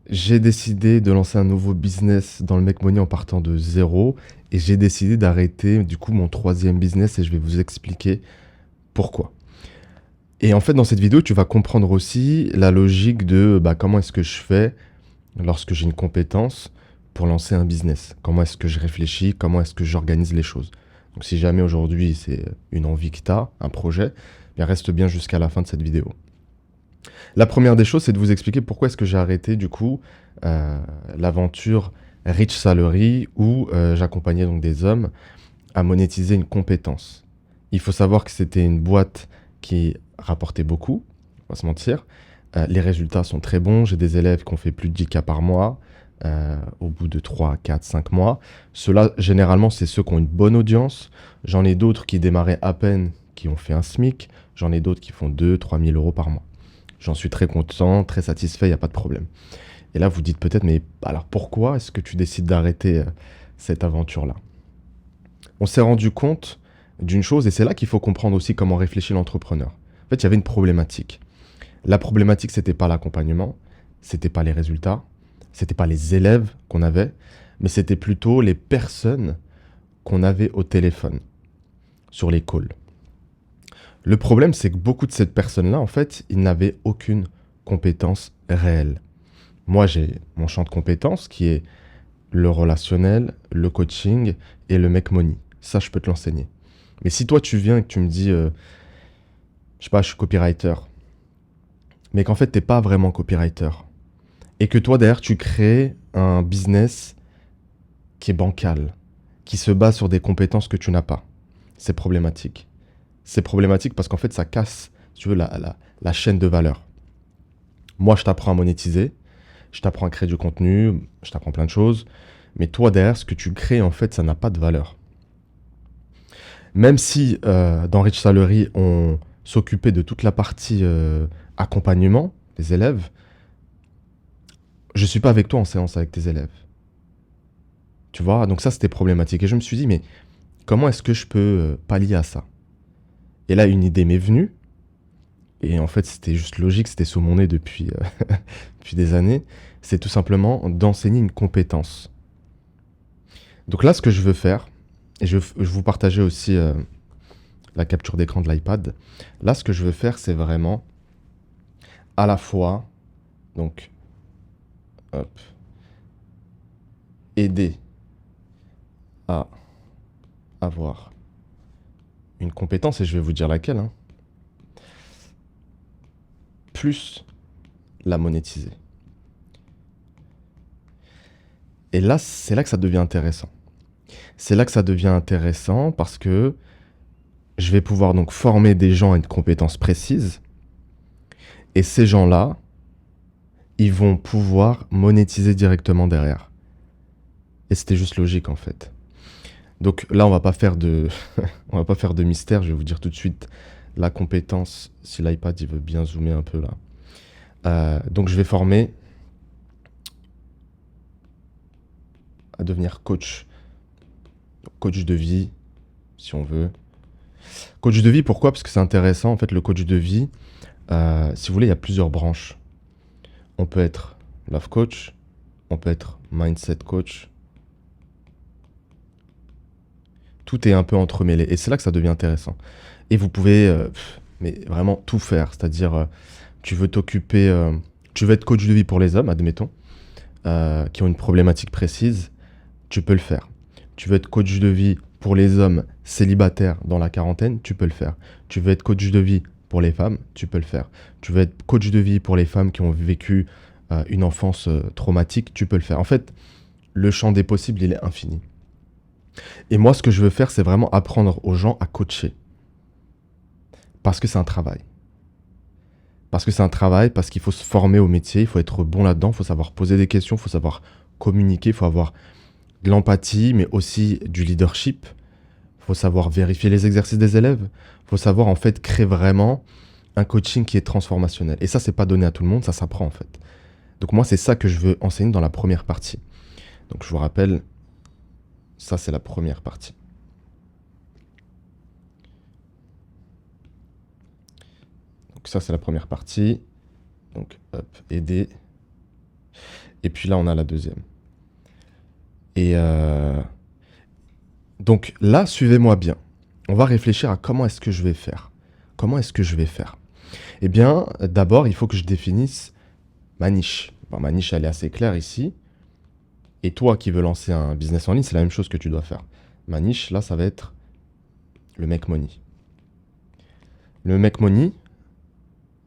J'ai décidé de lancer un nouveau business dans le Make Money en partant de zéro et j'ai décidé d'arrêter du coup mon troisième business et je vais vous expliquer pourquoi. Et en fait, dans cette vidéo, tu vas comprendre aussi la logique de comment est-ce que je fais lorsque j'ai une compétence pour lancer un business. Comment est-ce que je réfléchis, comment est-ce que j'organise les choses. Donc si jamais aujourd'hui c'est une envie que tu as, un projet, bien reste bien jusqu'à la fin de cette vidéo. La première des choses, c'est de vous expliquer pourquoi est-ce que j'ai arrêté du coup euh, l'aventure Rich Salary où j'accompagnais donc des hommes à monétiser une compétence. Il faut savoir que c'était une boîte qui rapportait beaucoup, on va se mentir. Les résultats sont très bons. J'ai des élèves qui ont fait plus de 10 cas par mois au bout de 3, 4, 5 mois. Ceux-là, généralement, c'est ceux qui ont une bonne audience. J'en ai d'autres qui démarraient à peine, qui ont fait un SMIC. J'en ai d'autres qui font 2, 3 000 euros par mois. J'en suis très content, très satisfait, il n'y a pas de problème. Et là, vous dites peut-être, mais alors pourquoi est-ce que tu décides d'arrêter cette aventure-là? On s'est rendu compte d'une chose, et c'est là qu'il faut comprendre aussi comment réfléchit l'entrepreneur. En fait, il y avait une problématique. La problématique, c'était pas l'accompagnement, c'était pas les résultats, c'était pas les élèves qu'on avait, mais c'était plutôt les personnes qu'on avait au téléphone, sur les calls. Le problème, c'est que beaucoup de ces personnes-là, en fait, ils n'avaient aucune compétence réelle. Moi, j'ai mon champ de compétences qui est le relationnel, le coaching et le make money. Ça, je peux te l'enseigner. Mais si toi, tu viens et que tu me dis, je sais pas, je suis copywriter, mais qu'en fait, t'es pas vraiment copywriter, et que toi, derrière, tu crées un business qui est bancal, qui se base sur des compétences que tu n'as pas, c'est problématique. C'est problématique parce qu'en fait, ça casse, si tu veux, la chaîne de valeur. Moi, je t'apprends à monétiser, je t'apprends à créer du contenu, je t'apprends plein de choses, mais toi, derrière, ce que tu crées, en fait, ça n'a pas de valeur. Même si dans Rich Salary, on s'occupait de toute la partie accompagnement des élèves, je ne suis pas avec toi en séance avec tes élèves. Tu vois, donc ça, c'était problématique. Et je me suis dit, mais comment est-ce que je peux pallier à ça? Et là, une idée m'est venue. Et en fait, c'était juste logique, c'était sous mon nez depuis, depuis des années. C'est tout simplement d'enseigner une compétence. Donc là, ce que je veux faire, et je vous partager aussi la capture d'écran de l'iPad. Là, ce que je veux faire, c'est vraiment à la fois, donc, hop, aider à avoir une compétence, et je vais vous dire laquelle, hein, plus la monétiser. Et là, c'est là que ça devient intéressant. C'est là que ça devient intéressant parce que je vais pouvoir donc former des gens à une compétence précise, et ces gens-là, ils vont pouvoir monétiser directement derrière. Et c'était juste logique en fait. Donc là, on va pas faire de, on va pas faire de mystère. Je vais vous dire tout de suite la compétence. Si l'iPad il veut bien zoomer un peu là. Donc je vais former à devenir coach, coach de vie, si on veut. Coach de vie, pourquoi? Parce que c'est intéressant. En fait, le coach de vie, si vous voulez, il y a plusieurs branches. On peut être love coach, on peut être mindset coach. Tout est un peu entremêlé et c'est là que ça devient intéressant. Et vous pouvez, mais vraiment tout faire. C'est-à-dire, tu veux t'occuper, tu veux être coach de vie pour les hommes, admettons, qui ont une problématique précise, tu peux le faire. Tu veux être coach de vie pour les hommes célibataires dans la quarantaine, tu peux le faire. Tu veux être coach de vie pour les femmes, tu peux le faire. Tu veux être coach de vie pour les femmes qui ont vécu une enfance traumatique, tu peux le faire. En fait, le champ des possibles, il est infini. Et moi, ce que je veux faire, c'est vraiment apprendre aux gens à coacher. Parce que c'est un travail. Parce que c'est un travail, parce qu'il faut se former au métier, il faut être bon là-dedans, il faut savoir poser des questions, il faut savoir communiquer, il faut avoir de l'empathie, mais aussi du leadership. Il faut savoir vérifier les exercices des élèves. Il faut savoir en fait créer vraiment un coaching qui est transformationnel. Et ça, c'est pas donné à tout le monde, ça s'apprend en fait. Donc moi, c'est ça que je veux enseigner dans la première partie. Donc je vous rappelle, ça c'est la première partie. Donc ça c'est la première partie. Donc hop, aider. Et puis là, on a la deuxième. Et donc là, suivez-moi bien. On va réfléchir à comment est-ce que je vais faire. Comment est-ce que je vais faire? Eh bien, d'abord, il faut que je définisse ma niche. Bon, ma niche, elle est assez claire ici. Et toi qui veux lancer un business en ligne, c'est la même chose que tu dois faire. Ma niche, là, ça va être le make money. Le make money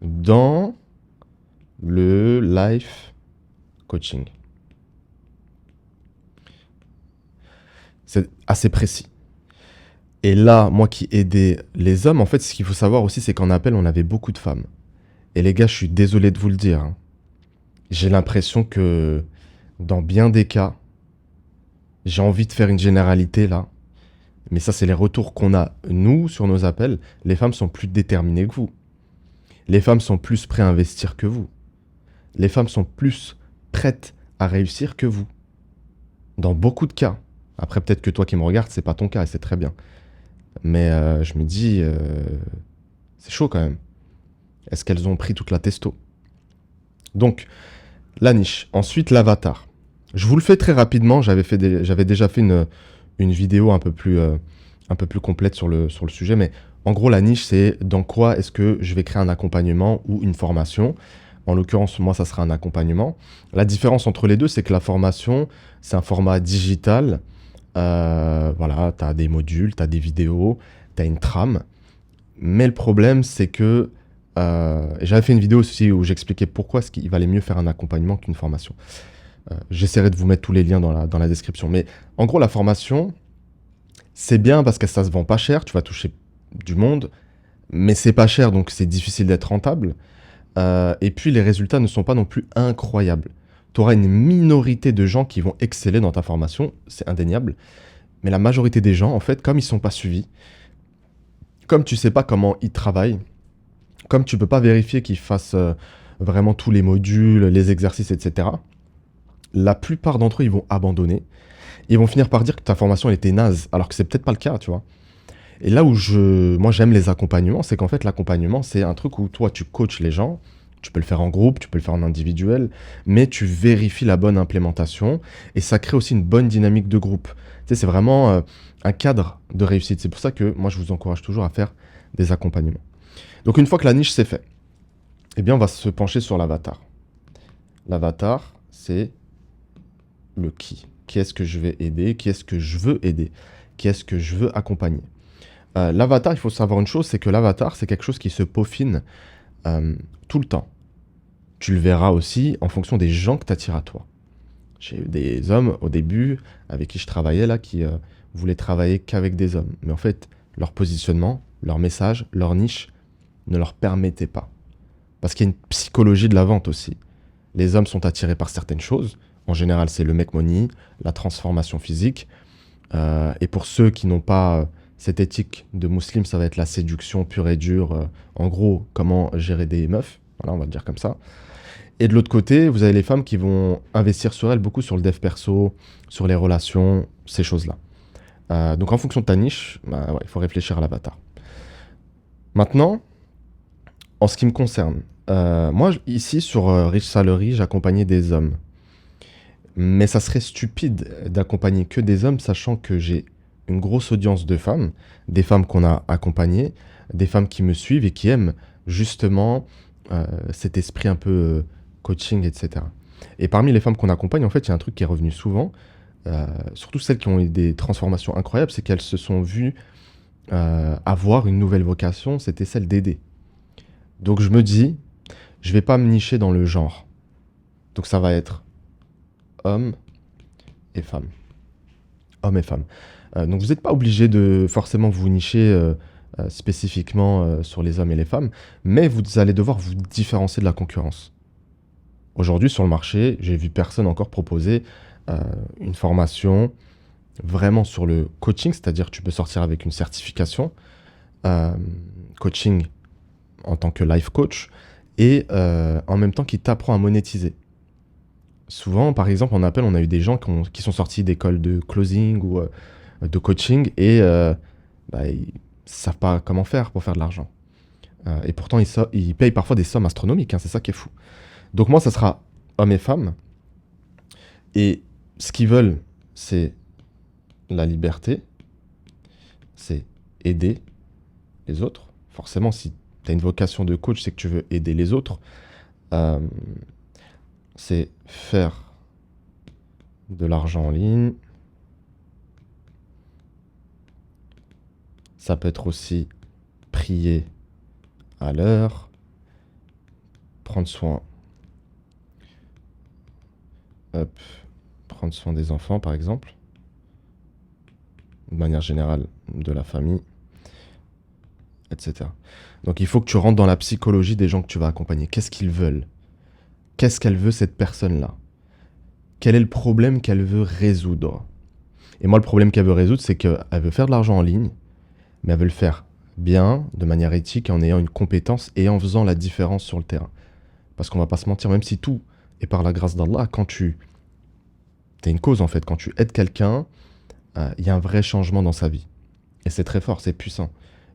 dans le life coaching. C'est assez précis. Et là, moi qui aidais les hommes, en fait, ce qu'il faut savoir aussi, c'est qu'en appel, on avait beaucoup de femmes. Et les gars, je suis désolé de vous le dire, hein. J'ai l'impression que dans bien des cas, j'ai envie de faire une généralité là, mais ça, c'est les retours qu'on a, nous, sur nos appels. Les femmes sont plus déterminées que vous. Les femmes sont plus prêtes à investir que vous. Les femmes sont plus prêtes à réussir que vous. Dans beaucoup de cas. Après, peut-être que toi qui me regardes, c'est pas ton cas et c'est très bien. Mais je me dis, c'est chaud quand même. Est-ce qu'elles ont pris toute la testo? Donc, la niche. Ensuite, l'avatar. Je vous le fais très rapidement. J'avais déjà fait une vidéo un peu plus complète sur le sujet. Mais en gros, la niche, c'est dans quoi est-ce que je vais créer un accompagnement ou une formation. En l'occurrence, moi, ça sera un accompagnement. La différence entre les deux, c'est que la formation, c'est un format digital. Voilà, tu as des modules, tu as des vidéos, tu as une trame. Mais le problème, c'est que j'avais fait une vidéo aussi où j'expliquais pourquoi est-ce qu'il valait mieux faire un accompagnement qu'une formation. J'essaierai de vous mettre tous les liens dans la description. Mais en gros, la formation, c'est bien parce que ça se vend pas cher, tu vas toucher du monde, mais c'est pas cher, donc c'est difficile d'être rentable. Et puis les résultats ne sont pas non plus incroyables. Tu auras une minorité de gens qui vont exceller dans ta formation, c'est indéniable. Mais la majorité des gens, en fait, comme ils sont pas suivis, comme tu sais pas comment ils travaillent, comme tu peux pas vérifier qu'ils fassent vraiment tous les modules, les exercices, etc., la plupart d'entre eux, ils vont abandonner. Ils vont finir par dire que ta formation, elle était naze, alors que c'est peut-être pas le cas, tu vois. Et là où moi j'aime les accompagnements, c'est qu'en fait l'accompagnement, c'est un truc où toi tu coaches les gens, tu peux le faire en groupe, tu peux le faire en individuel, mais tu vérifies la bonne implémentation et ça crée aussi une bonne dynamique de groupe. Tu sais, c'est vraiment un cadre de réussite. C'est pour ça que moi je vous encourage toujours à faire des accompagnements. Donc une fois que la niche c'est fait, eh bien on va se pencher sur l'avatar. L'avatar, c'est le qui. Qui est-ce que je vais aider? Qui est-ce que je veux aider? Qui est-ce que je veux accompagner? L'avatar, il faut savoir une chose, c'est que l'avatar, c'est quelque chose qui se peaufine tout le temps. Tu le verras aussi en fonction des gens que tu attires à toi. J'ai eu des hommes au début avec qui je travaillais là qui voulaient travailler qu'avec des hommes. Mais en fait, leur positionnement, leur message, leur niche ne leur permettait pas. Parce qu'il y a une psychologie de la vente aussi. Les hommes sont attirés par certaines choses. En général, c'est le make money, la transformation physique. Et pour ceux qui n'ont pas cette éthique de musulman, ça va être la séduction pure et dure. En gros, comment gérer des meufs. Voilà, on va le dire comme ça. Et de l'autre côté, vous avez les femmes qui vont investir sur elles beaucoup sur le dev perso, sur les relations, ces choses-là. Donc en fonction de ta niche, ouais, il faut réfléchir à l'avatar. Maintenant, en ce qui me concerne, moi ici sur Rich Salary, j'accompagnais des hommes. Mais ça serait stupide d'accompagner que des hommes, sachant que j'ai une grosse audience de femmes, des femmes qu'on a accompagnées, des femmes qui me suivent et qui aiment justement cet esprit un peu coaching, etc. Et parmi les femmes qu'on accompagne, en fait, il y a un truc qui est revenu souvent, surtout celles qui ont eu des transformations incroyables, c'est qu'elles se sont vues avoir une nouvelle vocation, c'était celle d'aider. Donc je me dis, je vais pas me nicher dans le genre. Donc ça va être hommes et femmes. Hommes et femmes. Donc vous n'êtes pas obligé de forcément vous nicher spécifiquement sur les hommes et les femmes, mais vous allez devoir vous différencier de la concurrence. Aujourd'hui sur le marché, j'ai vu personne encore proposer une formation vraiment sur le coaching, c'est-à-dire que tu peux sortir avec une certification coaching en tant que life coach et en même temps qui t'apprend à monétiser. Souvent, par exemple, en appel, on a eu des gens qui sont sortis d'écoles de closing ou de coaching et ils savent pas comment faire pour faire de l'argent. Et pourtant, ils payent parfois des sommes astronomiques, hein, c'est ça qui est fou. Donc moi, ça sera hommes et femmes. Et ce qu'ils veulent, c'est la liberté, c'est aider les autres. Forcément, si tu as une vocation de coach, c'est que tu veux aider les autres. Euh, c'est faire de l'argent en ligne. Ça peut être aussi prier à l'heure, prendre soin, hop, prendre soin des enfants par exemple, de manière générale de la famille, etc. Donc il faut que tu rentres dans la psychologie des gens que tu vas accompagner. Qu'est-ce qu'ils veulent? Qu'est-ce qu'elle veut cette personne-là? Quel est le problème qu'elle veut résoudre? Et moi le problème qu'elle veut résoudre, c'est qu'elle veut faire de l'argent en ligne, mais elle veut le faire bien, de manière éthique, en ayant une compétence et en faisant la différence sur le terrain. Parce qu'on va pas se mentir, même si tout est par la grâce d'Allah, quand t'es une cause en fait, quand tu aides quelqu'un, il y a un vrai changement dans sa vie. Et c'est très fort, c'est puissant.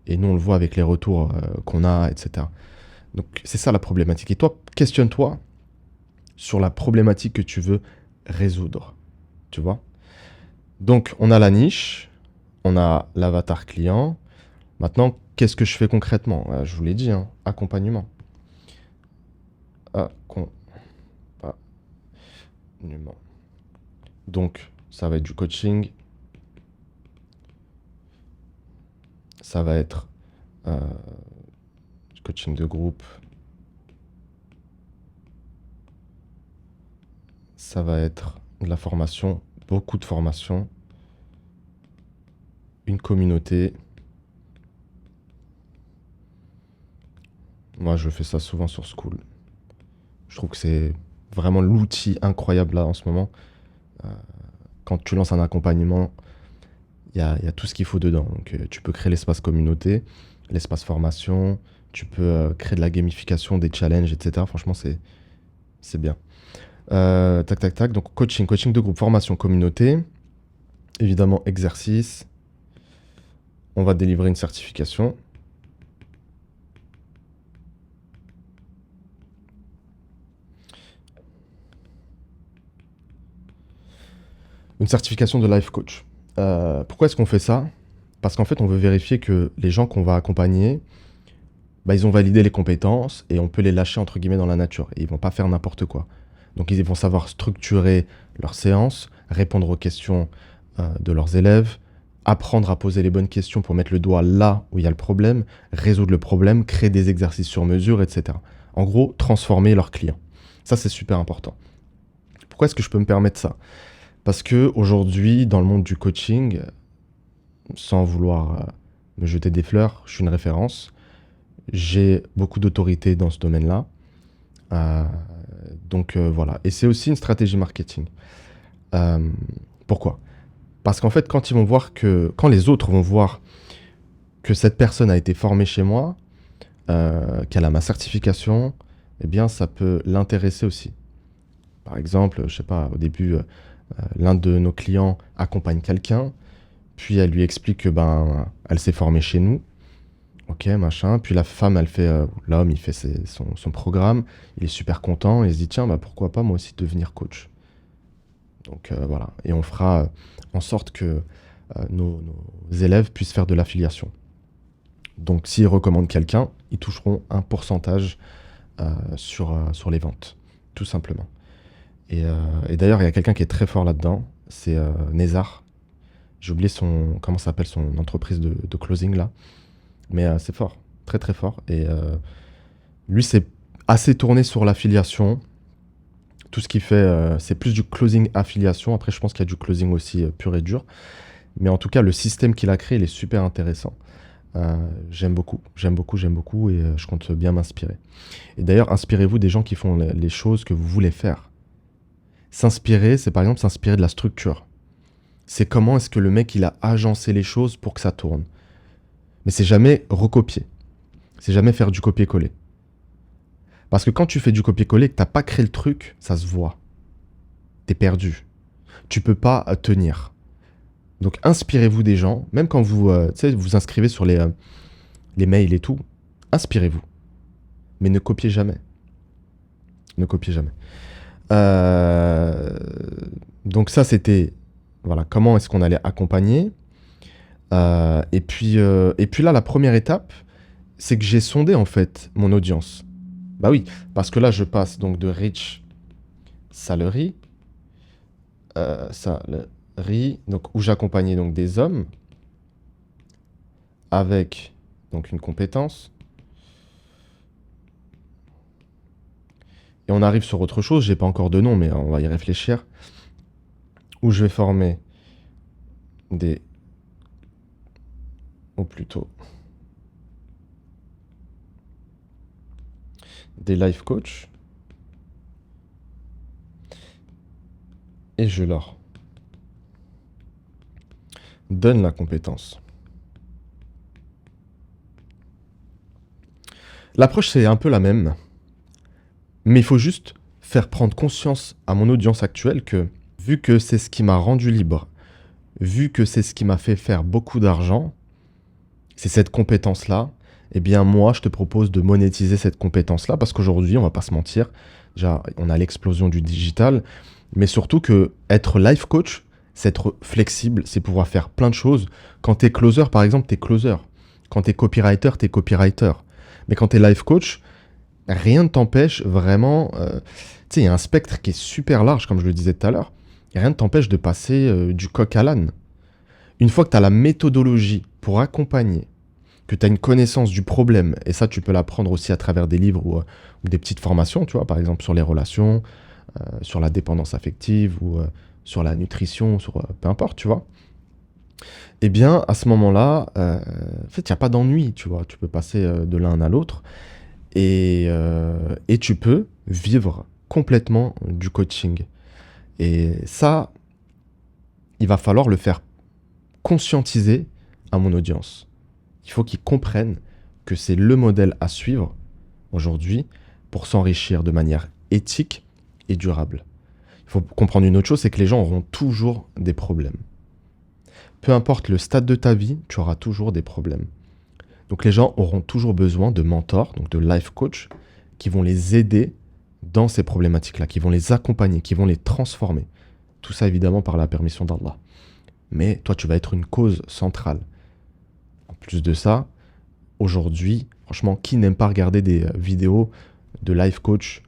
Et nous on le voit avec les retours qu'on a, etc. Donc c'est ça la problématique. Et toi, questionne-toi sur la problématique que tu veux résoudre. Tu vois? Donc on a la niche, on a l'avatar client. Maintenant, qu'est-ce que je fais concrètement? Je vous l'ai dit, hein, accompagnement. Accompagnement. Donc, ça va être du coaching. Ça va être du coaching de groupe. Ça va être de la formation, beaucoup de formation. Une communauté. Moi, je fais ça souvent sur School. Je trouve que c'est vraiment l'outil incroyable là en ce moment. Quand tu lances un accompagnement, il y a tout ce qu'il faut dedans. Donc, tu peux créer l'espace communauté, l'espace formation, tu peux créer de la gamification, des challenges, etc. Franchement, c'est bien. Tac, tac, tac. Donc, coaching de groupe, formation, communauté. Évidemment, exercice. On va délivrer une certification. Une certification de life coach. Pourquoi est-ce qu'on fait ça? Parce qu'en fait, on veut vérifier que les gens qu'on va accompagner, bah, ils ont validé les compétences et on peut les lâcher entre guillemets dans la nature. Et ils vont pas faire n'importe quoi. Donc ils vont savoir structurer leurs séances, répondre aux questions de leurs élèves, apprendre à poser les bonnes questions pour mettre le doigt là où il y a le problème, résoudre le problème, créer des exercices sur mesure, etc. En gros, transformer leurs clients. Ça, c'est super important. Pourquoi est-ce que je peux me permettre ça? Parce que aujourd'hui, dans le monde du coaching, sans vouloir me jeter des fleurs, je suis une référence. J'ai beaucoup d'autorité dans ce domaine-là. Donc voilà. Et c'est aussi une stratégie marketing. Pourquoi? Parce qu'en fait, quand les autres vont voir que cette personne a été formée chez moi, qu'elle a ma certification, eh bien, ça peut l'intéresser aussi. Par exemple, je sais pas, au début, l'un de nos clients accompagne quelqu'un, puis elle lui explique que elle s'est formée chez nous. Ok, machin. Puis la femme, l'homme, il fait son programme, il est super content, il se dit tiens, pourquoi pas moi aussi devenir coach. Donc voilà. Et on fera en sorte que nos élèves puissent faire de l'affiliation. Donc s'ils recommandent quelqu'un, ils toucheront un pourcentage sur les ventes, tout simplement. Et d'ailleurs, il y a quelqu'un qui est très fort là-dedans, c'est Nézar. J'ai oublié comment s'appelle son entreprise de closing là. Mais c'est fort, très très fort. Et lui, c'est assez tourné sur l'affiliation. Tout ce qu'il fait, c'est plus du closing affiliation. Après, je pense qu'il y a du closing aussi pur et dur. Mais en tout cas, le système qu'il a créé, il est super intéressant. J'aime beaucoup et je compte bien m'inspirer. Et d'ailleurs, inspirez-vous des gens qui font les choses que vous voulez faire. S'inspirer, c'est par exemple s'inspirer de la structure. C'est comment est-ce que le mec, il a agencé les choses pour que ça tourne. Mais c'est jamais recopier. C'est jamais faire du copier-coller. Parce que quand tu fais du copier-coller et que t'as pas créé le truc, ça se voit. T'es perdu. Tu peux pas tenir. Donc inspirez-vous des gens, même quand vous inscrivez sur les mails et tout, inspirez-vous. Mais ne copiez jamais. Ne copiez jamais. Donc ça, c'était, voilà, comment est-ce qu'on allait accompagner. Et puis là, la première étape, c'est que j'ai sondé en fait mon audience. Bah oui, parce que là, je passe donc de rich salary, salary, donc où j'accompagnais donc des hommes avec donc une compétence. Et on arrive sur autre chose, j'ai pas encore de nom, mais on va y réfléchir. Où je vais former des, ou plutôt des life coach et je leur donne la compétence. L'approche, c'est un peu la même, mais il faut juste faire prendre conscience à mon audience actuelle que, vu que c'est ce qui m'a rendu libre, vu que c'est ce qui m'a fait faire beaucoup d'argent, c'est cette compétence-là, eh bien moi, je te propose de monétiser cette compétence-là, parce qu'aujourd'hui, on va pas se mentir, déjà, on a l'explosion du digital, mais surtout que être life coach, c'est être flexible, c'est pouvoir faire plein de choses. Quand tu es closer, par exemple, tu es closer. Quand tu es copywriter, tu es copywriter. Mais quand tu es life coach, rien ne t'empêche vraiment... tu sais, il y a un spectre qui est super large, comme je le disais tout à l'heure. Et rien ne t'empêche de passer du coq à l'âne. Une fois que tu as la méthodologie pour accompagner, que tu as une connaissance du problème, et ça, tu peux l'apprendre aussi à travers des livres ou des petites formations, tu vois, par exemple sur les relations, sur la dépendance affective ou sur la nutrition, sur peu importe, tu vois. Eh bien, à ce moment-là, en fait, il n'y a pas d'ennui, tu vois. Tu peux passer de l'un à l'autre et tu peux vivre complètement du coaching. Et ça, il va falloir le faire conscientiser à mon audience. Il faut qu'ils comprennent que c'est le modèle à suivre aujourd'hui pour s'enrichir de manière éthique et durable. Il faut comprendre une autre chose, c'est que les gens auront toujours des problèmes. Peu importe le stade de ta vie, tu auras toujours des problèmes. Donc les gens auront toujours besoin de mentors, donc de life coach, qui vont les aider dans ces problématiques-là, qui vont les accompagner, qui vont les transformer. Tout ça évidemment par la permission d'Allah. Mais toi, tu vas être une cause centrale. En plus de ça, aujourd'hui, franchement, qui n'aime pas regarder des vidéos de life coach?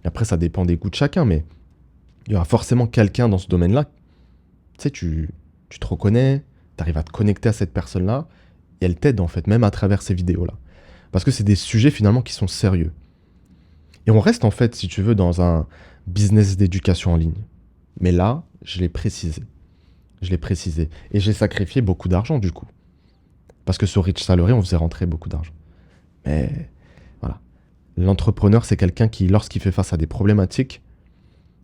Après, ça dépend des goûts de chacun, mais il y aura forcément quelqu'un dans ce domaine-là. Tu sais, tu te reconnais, tu arrives à te connecter à cette personne-là, et elle t'aide en fait, même à travers ces vidéos-là. Parce que c'est des sujets finalement qui sont sérieux. Et on reste en fait, si tu veux, dans un business d'éducation en ligne. Mais là, je l'ai précisé. Je l'ai précisé. Et j'ai sacrifié beaucoup d'argent du coup. Parce que sur Rich Salary, on faisait rentrer beaucoup d'argent. Mais voilà. L'entrepreneur, c'est quelqu'un qui, lorsqu'il fait face à des problématiques,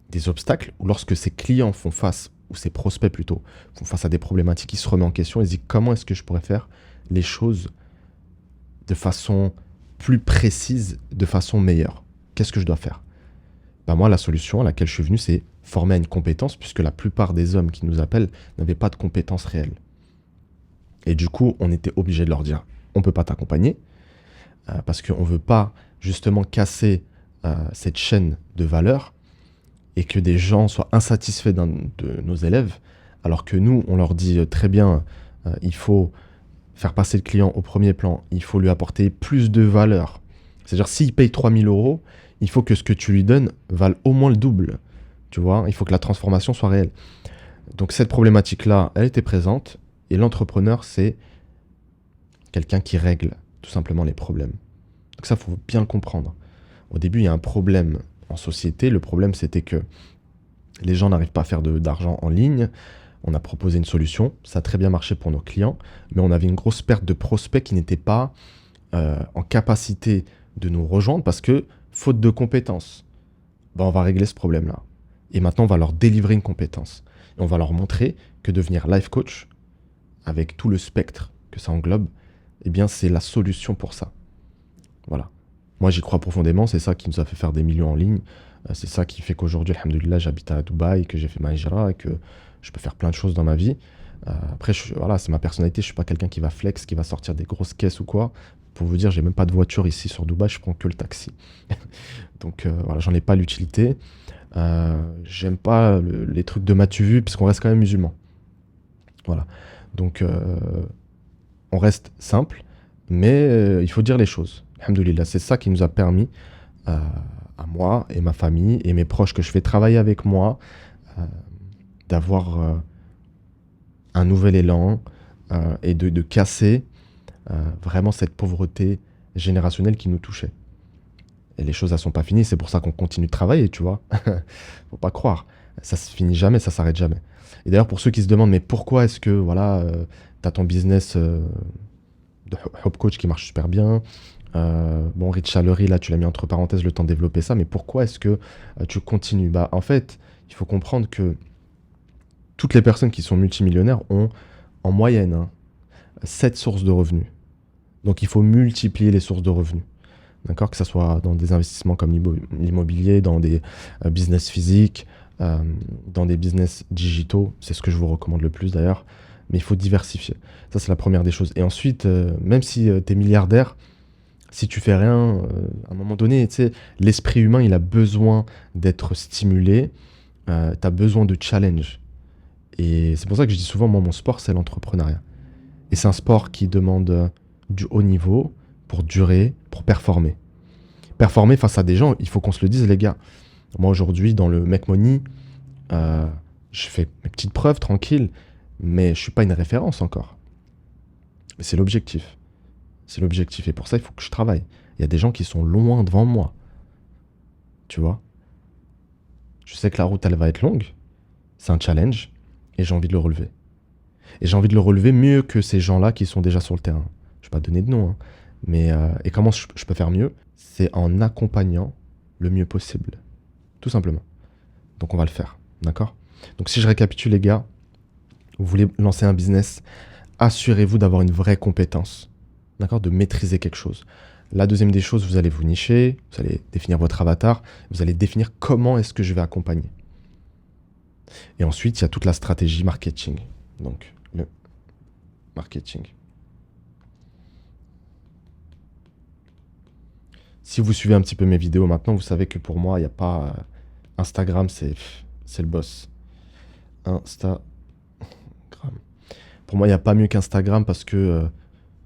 des obstacles, ou lorsque ses clients font face, ou ses prospects plutôt, font face à des problématiques, il se remet en question et se dit comment est-ce que je pourrais faire les choses de façon plus précise, de façon meilleure. Qu'est-ce que je dois faire? Ben moi, la solution à laquelle je suis venu, c'est former à une compétence, puisque la plupart des hommes qui nous appellent n'avaient pas de compétences réelles. Et du coup, on était obligé de leur dire, on ne peut pas t'accompagner, parce qu'on ne veut pas justement casser cette chaîne de valeur et que des gens soient insatisfaits de nos élèves, alors que nous, on leur dit très bien, il faut faire passer le client au premier plan, il faut lui apporter plus de valeur. C'est-à-dire, s'il paye 3 000 euros, il faut que ce que tu lui donnes vale au moins le double. Tu vois, il faut que la transformation soit réelle. Donc cette problématique-là, elle était présente, et l'entrepreneur, c'est quelqu'un qui règle tout simplement les problèmes. Donc ça, il faut bien le comprendre. Au début, il y a un problème en société. Le problème, c'était que les gens n'arrivent pas à faire d'argent en ligne. On a proposé une solution. Ça a très bien marché pour nos clients. Mais on avait une grosse perte de prospects qui n'étaient pas en capacité de nous rejoindre parce que, faute de compétences, ben, on va régler ce problème-là. Et maintenant, on va leur délivrer une compétence. Et on va leur montrer que devenir life coach, avec tout le spectre que ça englobe, eh bien, c'est la solution pour ça. Voilà. Moi, j'y crois profondément. C'est ça qui nous a fait faire des millions en ligne. C'est ça qui fait qu'aujourd'hui, alhamdoulilah, j'habite à Dubaï, que j'ai fait ma hijra et que je peux faire plein de choses dans ma vie. Après, voilà, c'est ma personnalité. Je suis pas quelqu'un qui va flex, qui va sortir des grosses caisses ou quoi. Pour vous dire, j'ai même pas de voiture ici sur Dubaï. Je prends que le taxi. Donc voilà, j'en ai pas l'utilité. J'aime pas les trucs de m'as-tu vu, puisqu'on reste quand même musulman. Voilà. Donc, on reste simple, mais il faut dire les choses. Alhamdoulilah, c'est ça qui nous a permis, euh, à moi et ma famille et mes proches que je fais travailler avec moi, euh, d'avoir un nouvel élan et de casser vraiment cette pauvreté générationnelle qui nous touchait. Et les choses, elles sont pas finies, c'est pour ça qu'on continue de travailler, tu vois. Faut pas croire. Ça se finit jamais, ça s'arrête jamais. Et d'ailleurs, pour ceux qui se demandent, mais pourquoi est-ce que, voilà, t'as ton business de Hop Coach qui marche super bien, bon, Rich Challery, là, tu l'as mis entre parenthèses le temps de développer ça, mais pourquoi est-ce que tu continues? Bah, en fait, il faut comprendre que toutes les personnes qui sont multimillionnaires ont, en moyenne, 7 sources de revenus. Donc, il faut multiplier les sources de revenus. D'accord? Que ce soit dans des investissements comme l'immobilier, dans des business physiques, euh, dans des business digitaux. C'est ce que je vous recommande le plus d'ailleurs. Mais il faut diversifier. Ça, c'est la première des choses. Et ensuite, même si tu es milliardaire, si tu fais rien, à un moment donné, tu sais, l'esprit humain, il a besoin d'être stimulé. Tu as besoin de challenge. Et c'est pour ça que je dis souvent, moi, mon sport, c'est l'entrepreneuriat. Et c'est un sport qui demande du haut niveau pour durer, pour performer. Performer face à des gens, il faut qu'on se le dise, les gars. Moi, aujourd'hui, dans le Make Money, euh, je fais mes petites preuves tranquilles, mais je suis pas une référence encore. Mais c'est l'objectif. C'est l'objectif. Et pour ça, il faut que je travaille. Il y a des gens qui sont loin devant moi. Tu vois? Je sais que la route, elle va être longue. C'est un challenge. Et j'ai envie de le relever. Et j'ai envie de le relever mieux que ces gens-là qui sont déjà sur le terrain. Je ne vais pas donner de nom, hein. Mais, et comment je peux faire mieux? C'est en accompagnant le mieux possible. Tout simplement. Donc on va le faire. D'accord? Donc si je récapitule, les gars, vous voulez lancer un business, assurez-vous d'avoir une vraie compétence. D'accord? De maîtriser quelque chose. La deuxième des choses, vous allez vous nicher, vous allez définir votre avatar, vous allez définir comment est-ce que je vais accompagner. Et ensuite, il y a toute la stratégie marketing. Donc, le marketing. Si vous suivez un petit peu mes vidéos maintenant, vous savez que pour moi, il n'y a pas... Instagram, c'est le boss. Instagram. Pour moi, il n'y a pas mieux qu'Instagram parce que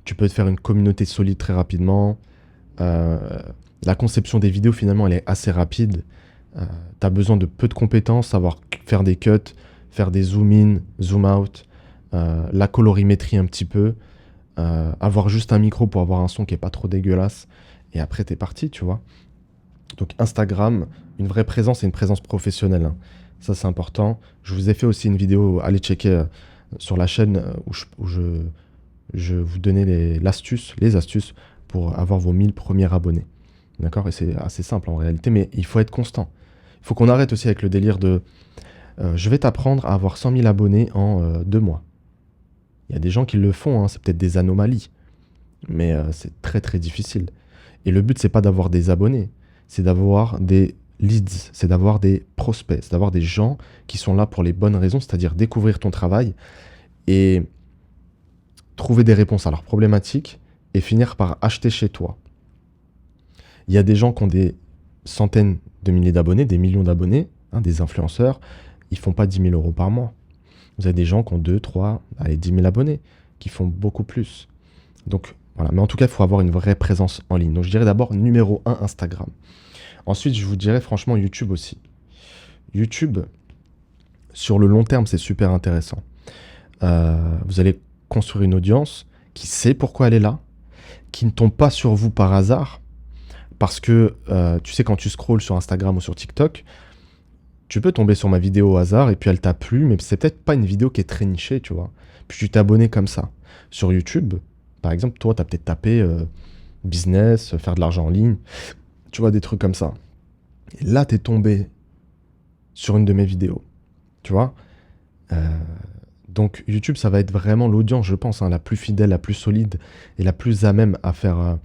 tu peux te faire une communauté solide très rapidement. Euh, la conception des vidéos, finalement, elle est assez rapide. Tu as besoin de peu de compétences, savoir faire des cuts, faire des zoom-in, zoom-out, la colorimétrie un petit peu, avoir juste un micro pour avoir un son qui est pas trop dégueulasse. Et après, t'es parti, tu vois. Donc Instagram, une vraie présence et une présence professionnelle, hein. Ça, c'est important. Je vous ai fait aussi une vidéo, allez checker sur la chaîne où je vous donnais les astuces pour avoir vos 1000 premiers abonnés. D'accord? Et c'est assez simple en réalité, mais il faut être constant. Il faut qu'on arrête aussi avec le délire de je vais t'apprendre à avoir 100 000 abonnés en 2 mois. Il y a des gens qui le font, hein, c'est peut-être des anomalies, mais c'est très très difficile. Et le but, c'est pas d'avoir des abonnés, c'est d'avoir des leads, c'est d'avoir des prospects, c'est d'avoir des gens qui sont là pour les bonnes raisons, c'est-à-dire découvrir ton travail et trouver des réponses à leurs problématiques et finir par acheter chez toi. Il y a des gens qui ont des centaines de milliers d'abonnés, des millions d'abonnés, hein, des influenceurs, ils font pas 10 000 euros par mois. Vous avez des gens qui ont 2, 3, allez, 10 000 abonnés, qui font beaucoup plus. Donc voilà, mais en tout cas, il faut avoir une vraie présence en ligne. Donc je dirais d'abord numéro 1, Instagram. Ensuite, je vous dirais franchement YouTube aussi. YouTube, sur le long terme, c'est super intéressant. Vous allez construire une audience qui sait pourquoi elle est là, qui ne tombe pas sur vous par hasard, parce que tu sais, quand tu scrolles sur Instagram ou sur TikTok, tu peux tomber sur ma vidéo au hasard et puis elle t'a plu, mais c'est peut-être pas une vidéo qui est très nichée, tu vois. Puis tu t'es abonné comme ça. Sur YouTube, par exemple, toi, tu as peut-être tapé business, faire de l'argent en ligne, tu vois, des trucs comme ça. Et là, tu es tombé sur une de mes vidéos, tu vois. Donc YouTube, ça va être vraiment l'audience, je pense, hein, la plus fidèle, la plus solide et la plus à même à faire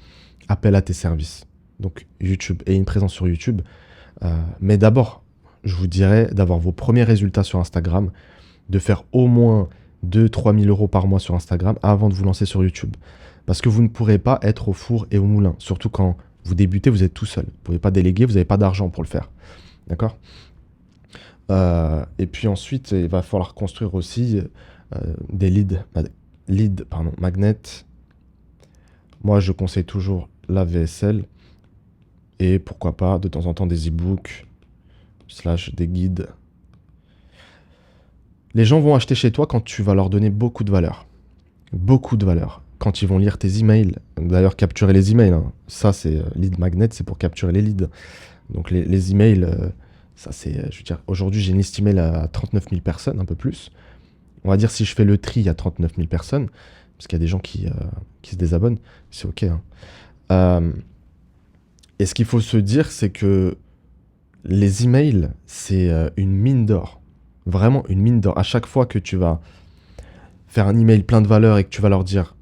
appel à tes services. Donc YouTube et une présence sur YouTube. Mais d'abord, je vous dirais d'avoir vos premiers résultats sur Instagram, de faire au moins 2 000 à 3 000 euros par mois sur Instagram avant de vous lancer sur YouTube. Parce que vous ne pourrez pas être au four et au moulin. Surtout quand vous débutez, vous êtes tout seul. Vous ne pouvez pas déléguer, vous n'avez pas d'argent pour le faire. D'accord? Et puis ensuite, il va falloir construire aussi des magnets. Moi, je conseille toujours la VSL et pourquoi pas de temps en temps des e-books / des guides. Les gens vont acheter chez toi quand tu vas leur donner beaucoup de valeur. Beaucoup de valeur. Quand ils vont lire tes emails, d'ailleurs capturer les emails, hein. Ça c'est lead magnet, c'est pour capturer les leads. Donc les emails, ça c'est, je veux dire, aujourd'hui j'ai une liste email à 39 000 personnes, un peu plus. On va dire si je fais le tri, il y a 39 000 personnes, parce qu'il y a des gens qui se désabonnent, c'est ok, hein. Et ce qu'il faut se dire, c'est que les emails, c'est une mine d'or. Vraiment une mine d'or. À chaque fois que tu vas faire un email plein de valeur et que tu vas leur dire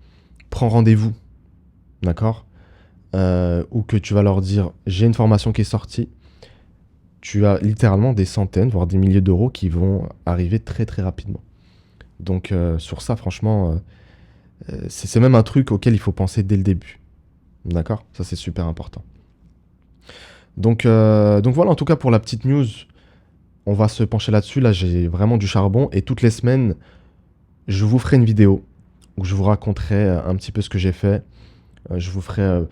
prends rendez-vous, d'accord, ou que tu vas leur dire j'ai une formation qui est sortie, tu as littéralement des centaines, voire des milliers d'euros qui vont arriver très très rapidement. Donc sur ça, franchement, c'est même un truc auquel il faut penser dès le début. D'accord? Ça, c'est super important. Donc voilà, en tout cas pour la petite news, on va se pencher là-dessus. Là, j'ai vraiment du charbon et toutes les semaines, je vous ferai une vidéo où je vous raconterai un petit peu ce que j'ai fait. Je vous ferai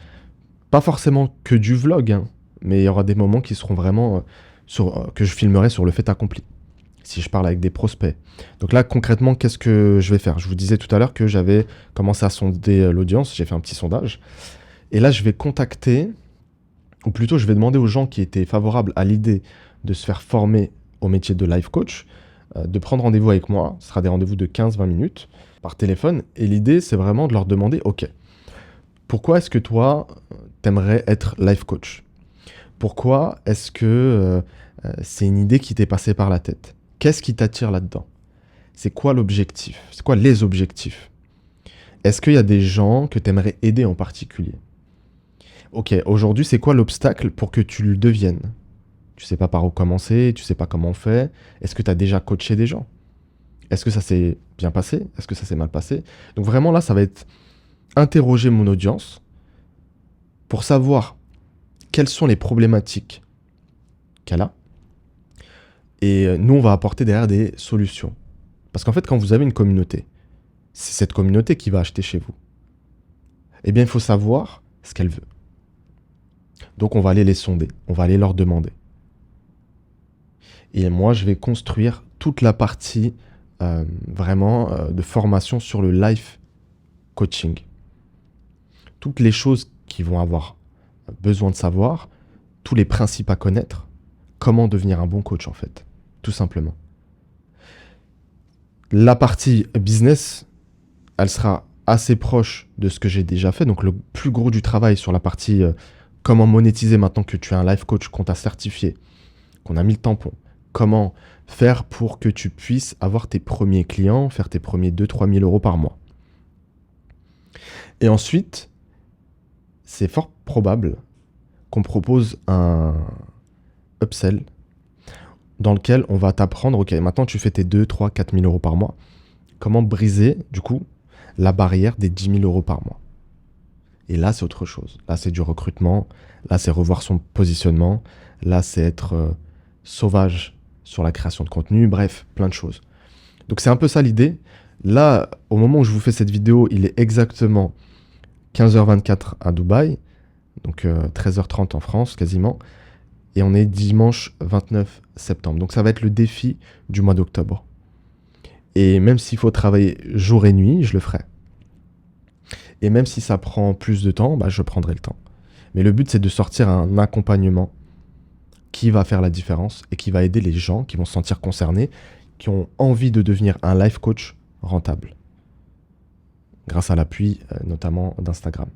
pas forcément que du vlog, hein, mais il y aura des moments qui seront vraiment que je filmerai sur le fait accompli. Si je parle avec des prospects. Donc là, concrètement, qu'est-ce que je vais faire? Je vous disais tout à l'heure que j'avais commencé à sonder l'audience. J'ai fait un petit sondage. Et là, je vais contacter, ou plutôt, je vais demander aux gens qui étaient favorables à l'idée de se faire former au métier de life coach, de prendre rendez-vous avec moi. Ce sera des rendez-vous de 15-20 minutes par téléphone. Et l'idée, c'est vraiment de leur demander, OK, pourquoi est-ce que toi, t'aimerais être life coach? Pourquoi est-ce que c'est une idée qui t'est passée par la tête? Qu'est-ce qui t'attire là-dedans? C'est quoi l'objectif? C'est quoi les objectifs? Est-ce qu'il y a des gens que t'aimerais aider en particulier? Ok, aujourd'hui, c'est quoi l'obstacle pour que tu le deviennes? Tu sais pas par où commencer, tu sais pas comment on fait. Est-ce que tu as déjà coaché des gens? Est-ce que ça s'est bien passé? Est-ce que ça s'est mal passé? Donc vraiment là, ça va être interroger mon audience pour savoir quelles sont les problématiques qu'elle a. Et nous, on va apporter derrière des solutions. Parce qu'en fait, quand vous avez une communauté, c'est cette communauté qui va acheter chez vous. Eh bien, il faut savoir ce qu'elle veut. Donc, on va aller les sonder. On va aller leur demander. Et moi, je vais construire toute la partie vraiment de formation sur le life coaching. Toutes les choses qu'ils vont avoir besoin de savoir, tous les principes à connaître, comment devenir un bon coach en fait, tout simplement. La partie business, elle sera assez proche de ce que j'ai déjà fait. Donc le plus gros du travail sur la partie comment monétiser maintenant que tu es un life coach, qu'on t'a certifié, qu'on a mis le tampon. Comment faire pour que tu puisses avoir tes premiers clients, faire tes premiers 2-3 000 euros par mois. Et ensuite, c'est fort probable qu'on propose un upsell dans lequel on va t'apprendre, ok, maintenant tu fais tes 2, 3, 4 000 euros par mois. Comment briser, du coup, la barrière des 10 000 euros par mois. Et là, c'est autre chose. Là, c'est du recrutement. Là, c'est revoir son positionnement. Là, c'est être sauvage sur la création de contenu. Bref, plein de choses. Donc, c'est un peu ça l'idée. Là, au moment où je vous fais cette vidéo, il est exactement 15h24 à Dubaï. Donc, 13h30 en France, quasiment. Et on est dimanche 29 septembre. Donc, ça va être le défi du mois d'octobre. Et même s'il faut travailler jour et nuit, je le ferai. Et même si ça prend plus de temps, bah, je prendrai le temps. Mais le but, c'est de sortir un accompagnement qui va faire la différence et qui va aider les gens qui vont se sentir concernés, qui ont envie de devenir un life coach rentable. Grâce à l'appui notamment d'Instagram.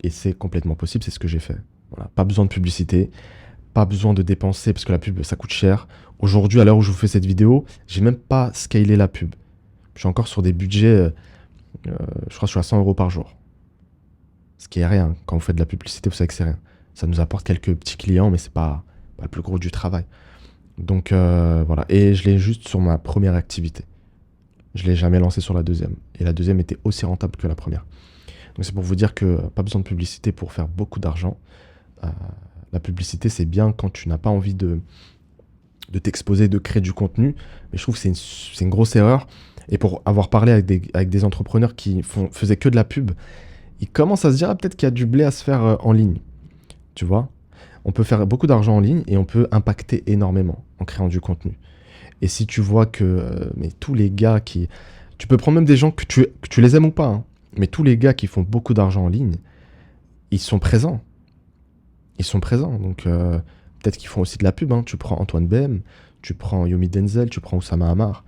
Et c'est complètement possible, c'est ce que j'ai fait. Voilà. Pas besoin de publicité, pas besoin de dépenser, parce que la pub, ça coûte cher. Aujourd'hui, à l'heure où je vous fais cette vidéo, j'ai même pas scalé la pub. Je suis encore sur des budgets... je crois que je suis à 100 euros par jour. Ce qui est rien. Quand vous faites de la publicité, vous savez que c'est rien. Ça nous apporte quelques petits clients, mais c'est pas le plus gros du travail. Donc voilà. Et je l'ai juste sur ma première activité. Je l'ai jamais lancé sur la deuxième. Et la deuxième était aussi rentable que la première. Donc c'est pour vous dire que pas besoin de publicité pour faire beaucoup d'argent. La publicité, c'est bien quand tu n'as pas envie de de t'exposer, de créer du contenu. Mais je trouve que c'est une grosse erreur. Et pour avoir parlé avec des entrepreneurs qui faisaient que de la pub, ils commencent à se dire, ah, peut-être qu'il y a du blé à se faire en ligne. Tu vois? On peut faire beaucoup d'argent en ligne et on peut impacter énormément en créant du contenu. Et si tu vois que mais tous les gars qui... Tu peux prendre même des gens que tu les aimes ou pas, hein, mais tous les gars qui font beaucoup d'argent en ligne, ils sont présents. Ils sont présents. Donc peut-être qu'ils font aussi de la pub, hein. Tu prends Antoine BM, tu prends Yomi Denzel, tu prends Oussama Hamar,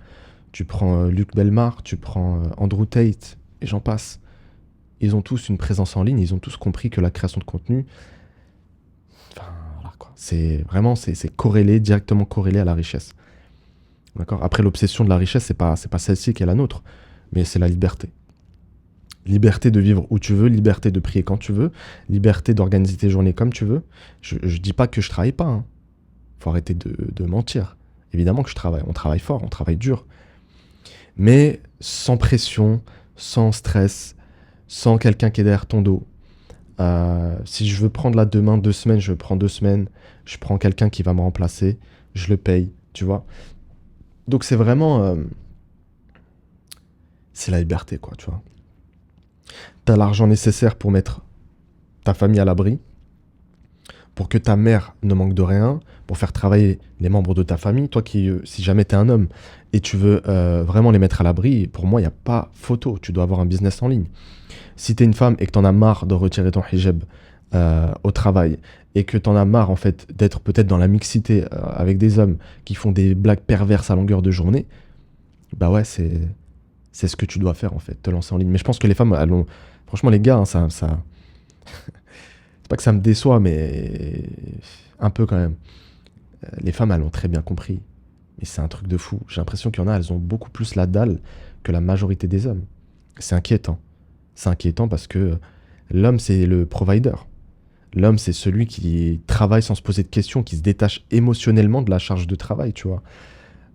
tu prends Luc Belmar, tu prends Andrew Tate, et j'en passe. Ils ont tous une présence en ligne, ils ont tous compris que la création de contenu, enfin, voilà quoi. C'est vraiment, c'est corrélé, directement corrélé à la richesse. D'accord? Après, l'obsession de la richesse, c'est pas celle-ci qui est la nôtre, mais c'est la liberté. Liberté de vivre où tu veux, liberté de prier quand tu veux, liberté d'organiser tes journées comme tu veux. Je dis pas que je travaille pas, hein. Faut arrêter de mentir. Évidemment que je travaille, on travaille fort, on travaille dur, mais sans pression, sans stress, sans quelqu'un qui est derrière ton dos. Si je veux prendre là demain 2 semaines, je prends 2 semaines, je prends quelqu'un qui va me remplacer, je le paye, tu vois. Donc c'est vraiment, c'est la liberté quoi, tu vois. T'as l'argent nécessaire pour mettre ta famille à l'abri, pour que ta mère ne manque de rien, pour faire travailler les membres de ta famille. Toi qui, si jamais t'es un homme et tu veux vraiment les mettre à l'abri, pour moi, il n'y a pas photo. Tu dois avoir un business en ligne. Si t'es une femme et que t'en as marre de retirer ton hijab au travail et que t'en as marre en fait d'être peut-être dans la mixité avec des hommes qui font des blagues perverses à longueur de journée, bah ouais, c'est ce que tu dois faire en fait, te lancer en ligne. Mais je pense que les femmes, elles ont... Franchement, les gars, hein, ça... C'est pas que ça me déçoit, mais un peu quand même. Les femmes, elles l'ont très bien compris. Mais c'est un truc de fou. J'ai l'impression qu'il y en a, elles ont beaucoup plus la dalle que la majorité des hommes. C'est inquiétant. C'est inquiétant parce que l'homme, c'est le provider. L'homme, c'est celui qui travaille sans se poser de questions, qui se détache émotionnellement de la charge de travail, tu vois.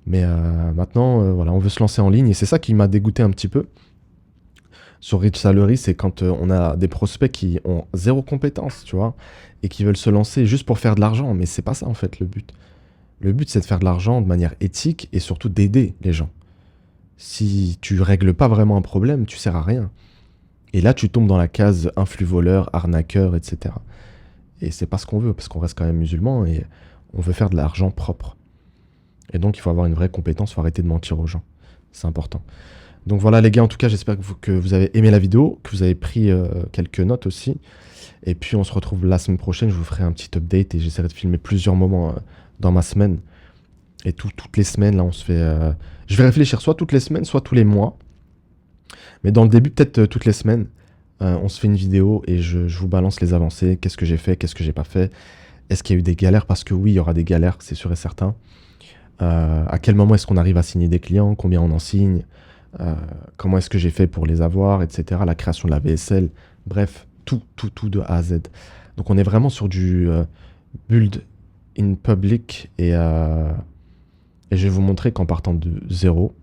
Mais maintenant, voilà, on veut se lancer en ligne et c'est ça qui m'a dégoûté un petit peu. Sur Rich Salary, c'est quand on a des prospects qui ont zéro compétence, tu vois, et qui veulent se lancer juste pour faire de l'argent. Mais c'est pas ça en fait le but. Le but, c'est de faire de l'argent de manière éthique et surtout d'aider les gens. Si tu règles pas vraiment un problème, tu sers à rien. Et là, tu tombes dans la case influx voleur, arnaqueur, etc. Et c'est pas ce qu'on veut, parce qu'on reste quand même musulman et on veut faire de l'argent propre. Et donc, il faut avoir une vraie compétence, il faut arrêter de mentir aux gens. C'est important. Donc voilà les gars, en tout cas, j'espère que vous avez aimé la vidéo, que vous avez pris quelques notes aussi. Et puis, on se retrouve la semaine prochaine, je vous ferai un petit update et j'essaierai de filmer plusieurs moments dans ma semaine. Et toutes les semaines, là, on se fait... Je vais réfléchir soit toutes les semaines, soit tous les mois. Mais dans le début, peut-être toutes les semaines, on se fait une vidéo et je vous balance les avancées. Qu'est-ce que j'ai fait, qu'est-ce que j'ai pas fait. Est-ce qu'il y a eu des galères? Parce que oui, il y aura des galères, c'est sûr et certain. À quel moment est-ce qu'on arrive à signer des clients? Combien on en signe? Comment est-ce que j'ai fait pour les avoir, etc. La création de la VSL. Bref, tout de A à Z. Donc on est vraiment sur du build in public et je vais vous montrer qu'en partant de zéro,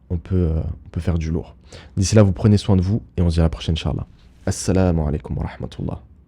on peut faire du lourd. D'ici là, vous prenez soin de vous et on se dit à la prochaine, Inch'Allah. Assalamu alaikum wa rahmatullah.